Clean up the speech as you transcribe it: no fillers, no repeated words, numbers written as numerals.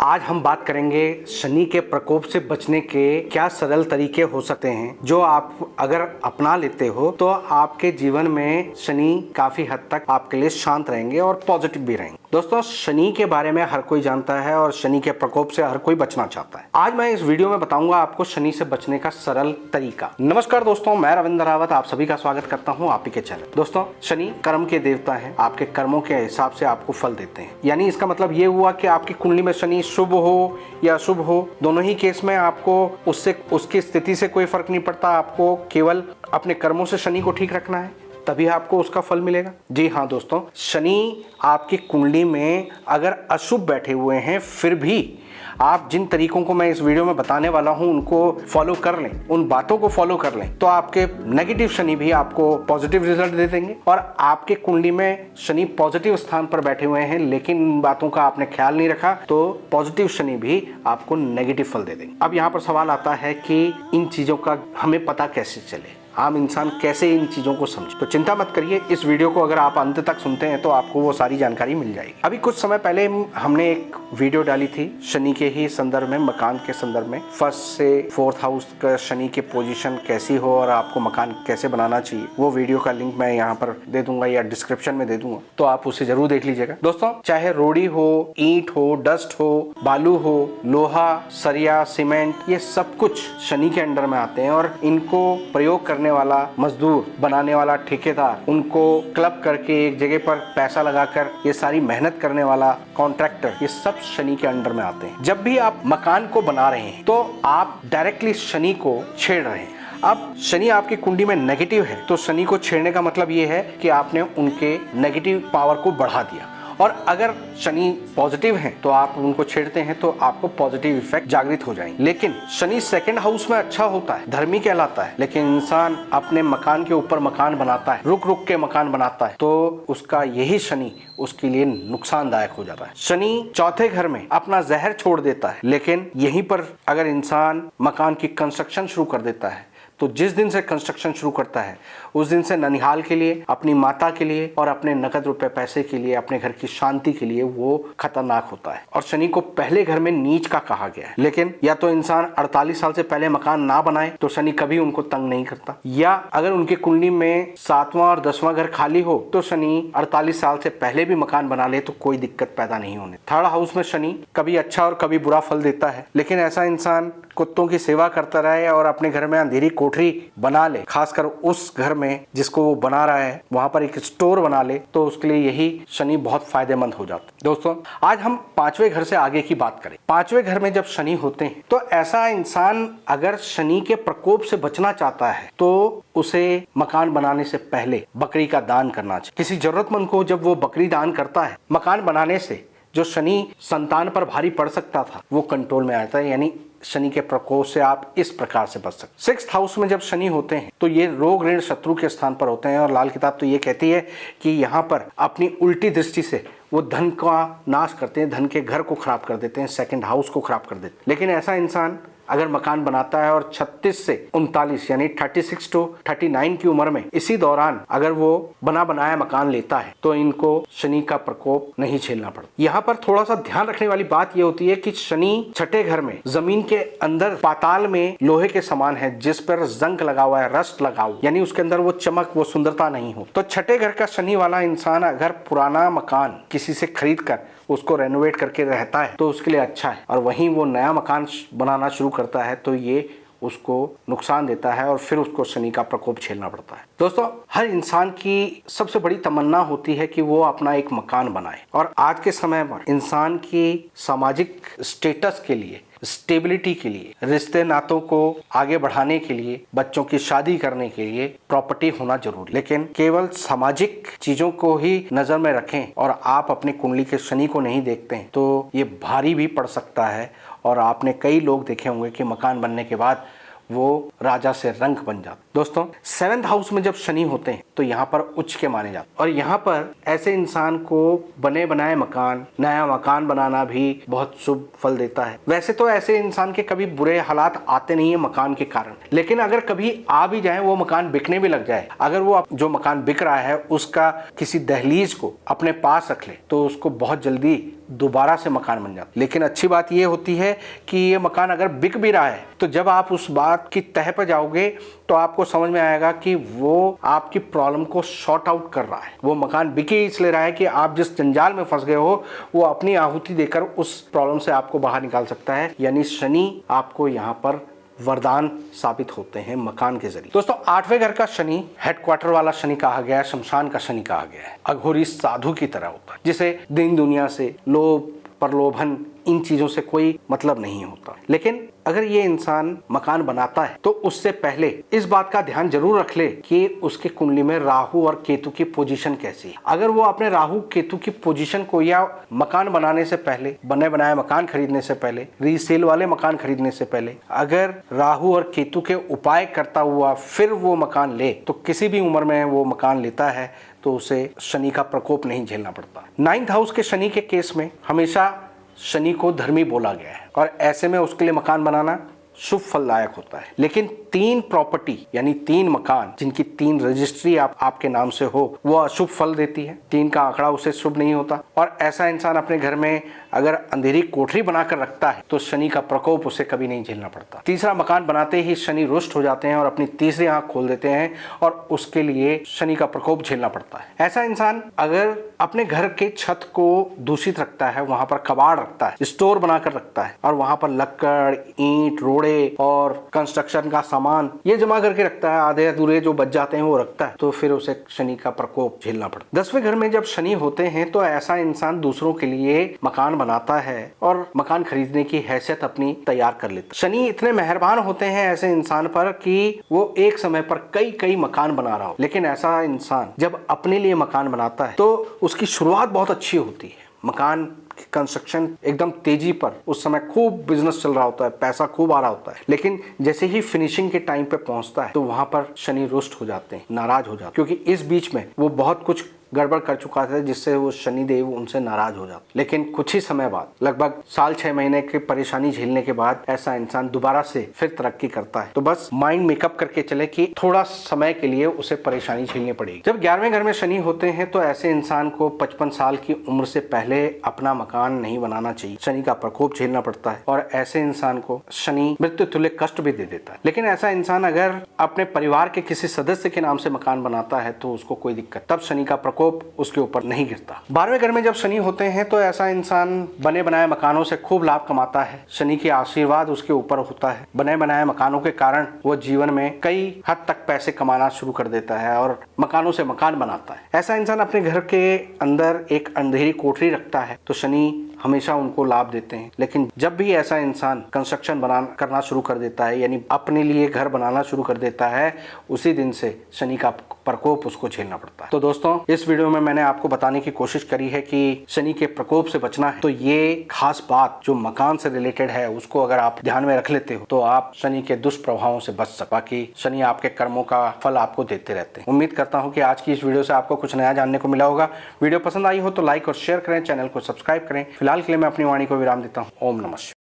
आज हम बात करेंगे शनि के प्रकोप से बचने के क्या सरल तरीके हो सकते हैं जो आप अगर अपना लेते हो तो आपके जीवन में शनि काफी हद तक आपके लिए शांत रहेंगे और पॉजिटिव भी रहेंगे। दोस्तों, शनि के बारे में हर कोई जानता है और शनि के प्रकोप से हर कोई बचना चाहता है। आज मैं इस वीडियो में बताऊंगा आपको शनि से बचने का सरल तरीका। नमस्कार दोस्तों, मैं रविंद्र रावत आप सभी का स्वागत करता हूं आप ही के चैनल। दोस्तों, शनि कर्म के देवता हैं, आपके कर्मों के हिसाब से आपको फल देते हैं। यानी इसका मतलब ये हुआ कि आपकी कुंडली में शनि शुभ हो या अशुभ हो, दोनों ही केस में आपको उससे उसकी स्थिति से कोई फर्क नहीं पड़ता। आपको केवल अपने कर्मों से शनि को ठीक रखना है, तभी आपको उसका फल मिलेगा। जी हाँ दोस्तों, शनि आपकी कुंडली में अगर अशुभ बैठे हुए हैं फिर भी आप जिन तरीकों को मैं इस वीडियो में बताने वाला हूं उनको फॉलो कर लें, उन बातों को फॉलो कर लें, तो आपके नेगेटिव शनि भी आपको पॉजिटिव रिजल्ट दे देंगे। और आपके कुंडली में शनि पॉजिटिव स्थान पर बैठे हुए हैं लेकिन इन बातों का आपने ख्याल नहीं रखा तो पॉजिटिव शनि भी आपको नेगेटिव फल दे देंगे। अब यहाँ पर सवाल आता है कि इन चीजों का हमें पता कैसे चले, आम इंसान कैसे इन चीजों को समझे। तो चिंता मत करिए, इस वीडियो को अगर आप अंत तक सुनते हैं तो आपको वो सारी जानकारी मिल जाएगी। अभी कुछ समय पहले हमने एक वीडियो डाली थी शनि के ही संदर्भ में, मकान के संदर्भ में। 1st से 4th हाउस का शनि की पोजीशन कैसी हो और आपको मकान कैसे बनाना चाहिए, वो वीडियो का लिंक मैं यहाँ पर दे दूंगा या डिस्क्रिप्शन में दे दूंगा, तो आप उसे जरूर देख लीजिएगा। दोस्तों, चाहे रोड़ी हो, ईंट हो, डस्ट हो, बालू हो, लोहा, सरिया, सीमेंट, ये सब कुछ शनि के अंडर में आते हैं और इनको प्रयोग करने वाला मजदूर, बनाने वाला ठेकेदार, उनको क्लब करके एक जगह पर पैसा लगाकर ये सारी मेहनत करने वाला कॉन्ट्रैक्टर, ये सब शनि के अंडर में आते हैं। जब भी आप मकान को बना रहे हैं तो आप डायरेक्टली शनि को छेड़ रहे हैं। अब शनि आपकी कुंडली में नेगेटिव है तो शनि को छेड़ने का मतलब ये है कि आपने उनके नेगेटिव पावर को बढ़ा दिया। और अगर शनि पॉजिटिव हैं तो आप उनको छेड़ते हैं तो आपको पॉजिटिव इफेक्ट जागृत हो जाएंगे। लेकिन शनि 2nd हाउस में अच्छा होता है, धर्मी कहलाता है, लेकिन इंसान अपने मकान के ऊपर मकान बनाता है, रुक रुक के मकान बनाता है, तो उसका यही शनि उसके लिए नुकसानदायक हो जाता है। शनि 4थे घर में अपना जहर छोड़ देता है, लेकिन यहीं पर अगर इंसान मकान की कंस्ट्रक्शन शुरू कर देता है तो जिस दिन से कंस्ट्रक्शन शुरू करता है उस दिन से ननिहाल के लिए, अपनी माता के लिए और अपने नकद रुपए पैसे के लिए, अपने घर की शांति के लिए वो खतरनाक होता है। और शनि को पहले घर में नीच का कहा गया है, लेकिन या तो इंसान 48 साल से पहले मकान ना बनाए तो शनि कभी उनको तंग नहीं करता, या अगर उनकी कुंडली में 7वां और 10वां घर खाली हो तो शनि 48 साल से पहले भी मकान बना ले तो कोई दिक्कत पैदा नहीं होने। 3rd हाउस में शनि कभी अच्छा और कभी बुरा फल देता है, लेकिन ऐसा इंसान कुत्तों की सेवा करता रहे और अपने घर में अंधेरी कोठरी बना ले, खासकर उस घर में जिसको वो बना रहा है वहां पर एक स्टोर बना ले, तो उसके लिए यही शनि बहुत फायदेमंद हो जाता है। दोस्तों, आज हम 5वें घर से आगे की बात करें। 5वें घर में जब शनि होते हैं तो ऐसा इंसान अगर शनि के प्रकोप से बचना चाहता है तो उसे मकान बनाने से पहले बकरी का दान करना चाहिए। किसी जरूरतमंद को जब वो बकरी दान करता है, मकान बनाने से जो शनि संतान पर भारी पड़ सकता था वो कंट्रोल में आता है। यानी शनि के प्रकोप से आप इस प्रकार से बच सकते। 6th हाउस में जब शनि होते हैं तो ये रोग ऋण शत्रु के स्थान पर होते हैं और लाल किताब तो ये कहती है कि यहाँ पर अपनी उल्टी दृष्टि से वो धन का नाश करते हैं, धन के घर को खराब कर देते हैं, 2nd हाउस को खराब कर देते हैं। लेकिन ऐसा इंसान अगर मकान बनाता है और 36 से 39 यानी 36 to 39 की उम्र में इसी दौरान अगर वो बना बनाया मकान लेता है तो इनको शनि का प्रकोप नहीं झेलना पड़ता। यहाँ पर थोड़ा सा ध्यान रखने वाली बात ये होती है कि शनि 6ठे घर में जमीन के अंदर पाताल में लोहे के समान है जिस पर जंग लगा हुआ है, रस्ट लगा हुआ, यानी उसके अंदर वो चमक, वो सुंदरता नहीं हो। तो 6ठे घर का शनि वाला इंसान अगर पुराना मकान किसी से खरीद कर उसको रेनोवेट करके रहता है तो उसके लिए अच्छा है, और वहीं वो नया मकान बनाना शुरू करता है तो ये उसको नुकसान देता है और फिर उसको शनि का प्रकोप झेलना पड़ता है। दोस्तों, हर इंसान की सबसे बड़ी तमन्ना होती है कि वो अपना एक मकान बनाए, और आज के समय पर इंसान की सामाजिक स्टेटस के लिए, स्टेबिलिटी के लिए, रिश्ते नातों को आगे बढ़ाने के लिए, बच्चों की शादी करने के लिए प्रॉपर्टी होना जरूरी। लेकिन केवल सामाजिक चीजों को ही नजर में रखें और आप अपनी कुंडली के शनि को नहीं देखते हैं तो ये भारी भी पड़ सकता है। और आपने कई लोग देखे होंगे कि मकान बनने के बाद वो राजा से रंक बन जाता। दोस्तों 7th हाउस में जब शनि होते हैं तो यहाँ पर उच्च के माने जाते और यहाँ पर ऐसे इंसान को बने बनाए मकान, नया मकान बनाना भी बहुत शुभ फल देता है। वैसे तो ऐसे इंसान के कभी बुरे हालात आते नहीं है मकान के कारण, लेकिन अगर कभी आ भी जाए, वो मकान बिकने भी लग जाए, अगर वो जो मकान बिक रहा है उसका किसी दहलीज को अपने पास रख ले तो उसको बहुत जल्दी दोबारा से मकान बन जाता। लेकिन अच्छी बात यह होती है कि ये मकान अगर बिक भी रहा है तो जब आप उस बात की तह पर जाओगे तो आपको समझ में आएगा कि वो आपकी प्रॉब्लम को सॉर्ट आउट कर रहा है। वो मकान बिके इसलिए रहा है कि आप जिस जंजाल में फंस गए हो वो अपनी आहुति देकर उस प्रॉब्लम से आपको बाहर निकाल सकता है। यानी शनि आपको यहाँ पर वरदान साबित होते हैं मकान के जरिए। दोस्तों 8वें घर का शनि हेडक्वार्टर वाला शनि कहा गया है, शमशान का शनि कहा गया है, अघोरी साधु की तरह होता है जिसे दिन दुनिया से लोभ प्रलोभन इन चीजों से कोई मतलब नहीं होता। लेकिन अगर ये इंसान मकान बनाता है तो उससे पहले इस बात का ध्यान जरूर रख ले कि उसकी कुंडली में राहु और केतु की पोजीशन कैसी है। अगर वो अपने राहु केतु की पोजीशन को या मकान बनाने से पहले, बने बनाए मकान खरीदने से पहले, रीसेल वाले मकान खरीदने से पहले अगर राहु और केतु के उपाय करता हुआ फिर वो मकान ले तो किसी भी उम्र में वो मकान लेता है तो उसे शनि का प्रकोप नहीं झेलना पड़ता। 9th हाउस के शनि के केस में हमेशा शनि को धर्मी बोला गया है और ऐसे में उसके लिए मकान बनाना शुभ फलदायक होता है। लेकिन 3 प्रॉपर्टी यानी 3 मकान जिनकी 3 रजिस्ट्री आपके नाम से हो वो अशुभ फल देती है। 3 का आंकड़ा उसे शुभ नहीं होता और ऐसा इंसान अपने घर में अगर अंधेरी कोठरी बनाकर रखता है तो शनि का प्रकोप उसे कभी नहीं झेलना पड़ता। तीसरा मकान बनाते ही शनि रुष्ट हो जाते हैं और अपनी तीसरी आंख खोल देते हैं और उसके लिए शनि का प्रकोप झेलना पड़ता है। ऐसा इंसान अगर अपने घर के छत को दूषित रखता है, वहां पर कबाड़ रखता है, स्टोर बनाकर रखता है और वहां पर लक्कड़, ईंट, रोड़े और कंस्ट्रक्शन का सामान ये जमा करके रखता है, आधे अधूरे जो बच जाते हैं वो रखता है, तो फिर उसे शनि का प्रकोप झेलना पड़ता है। 10वें घर में जब शनि होते हैं तो ऐसा इंसान दूसरों के लिए मकान बनाता है और मकान खरीदने की हैसियत अपनी तैयार कर लेता है। शनि इतने मेहरबान होते हैं ऐसे इंसान पर कि वो एक समय पर कई मकान बना रहा हो, लेकिन ऐसा इंसान जब अपने लिए मकान बनाता है तो उसकी शुरुआत बहुत अच्छी होती है। मकान कंस्ट्रक्शन एकदम तेजी पर उस समय खूब बिजनेस चल रहा होता है, पैसा खूब आ रहा होता है, लेकिन जैसे ही फिनिशिंग के टाइम पे पहुंचता है तो वहां पर शनि रुष्ट हो जाते हैं, नाराज हो जाते हैं, क्योंकि इस बीच में वो बहुत कुछ गड़बड़ कर चुका था जिससे वो शनिदेव उनसे नाराज हो जाते। लेकिन कुछ ही समय बाद, लगभग साल 6 महीने की परेशानी झेलने के बाद ऐसा इंसान दोबारा से फिर तरक्की करता है। तो बस माइंड मेकअप करके चले कि थोड़ा समय के लिए उसे परेशानी झेलनी पड़ेगी। जब 11वें घर में शनि होते हैं तो ऐसे इंसान को 55 साल की उम्र से पहले अपना मकान नहीं बनाना चाहिए, शनि का प्रकोप झेलना पड़ता है और ऐसे इंसान को शनि मृत्यु तुल्य कष्ट भी दे देता है। लेकिन ऐसा इंसान अगर अपने परिवार के किसी सदस्य के नाम से मकान बनाता है तो उसको कोई दिक्कत, तब शनि का प्रकोप उसके ऊपर नहीं गिरता। 12वें घर में जब शनि होते हैं तो ऐसा इंसान बने बनाए मकानों से खूब लाभ कमाता है, शनि की आशीर्वाद उसके ऊपर होता है। बने बनाए मकानों के कारण वो जीवन में कई हद तक पैसे कमाना शुरू कर देता है और मकानों से मकान बनाता है। ऐसा इंसान अपने घर के अंदर एक अंधेरी कोठरी रखता है तो शनि हमेशा उनको लाभ देते हैं। लेकिन जब भी ऐसा इंसान कंस्ट्रक्शन करना शुरू कर देता है, यानी अपने लिए घर बनाना शुरू कर देता है, उसी दिन से शनि का प्रकोप उसको झेलना पड़ता है। तो दोस्तों इस वीडियो में मैंने आपको बताने की कोशिश करी है कि शनि के प्रकोप से बचना है तो ये खास बात जो मकान से रिलेटेड है उसको अगर आप ध्यान में रख लेते हो तो आप शनि के दुष्प्रभावों से बच सकते। बाकी शनि आपके कर्मों का फल आपको देते रहते हैं। उम्मीद करता हूँ कि आज की इस वीडियो से आपको कुछ नया जानने को मिला होगा। वीडियो पसंद आई हो तो लाइक और शेयर करें, चैनल को सब्सक्राइब करें। फिलहाल के लिए मैं अपनी वाणी को विराम देता हूँ। ओम नमः शिवाय।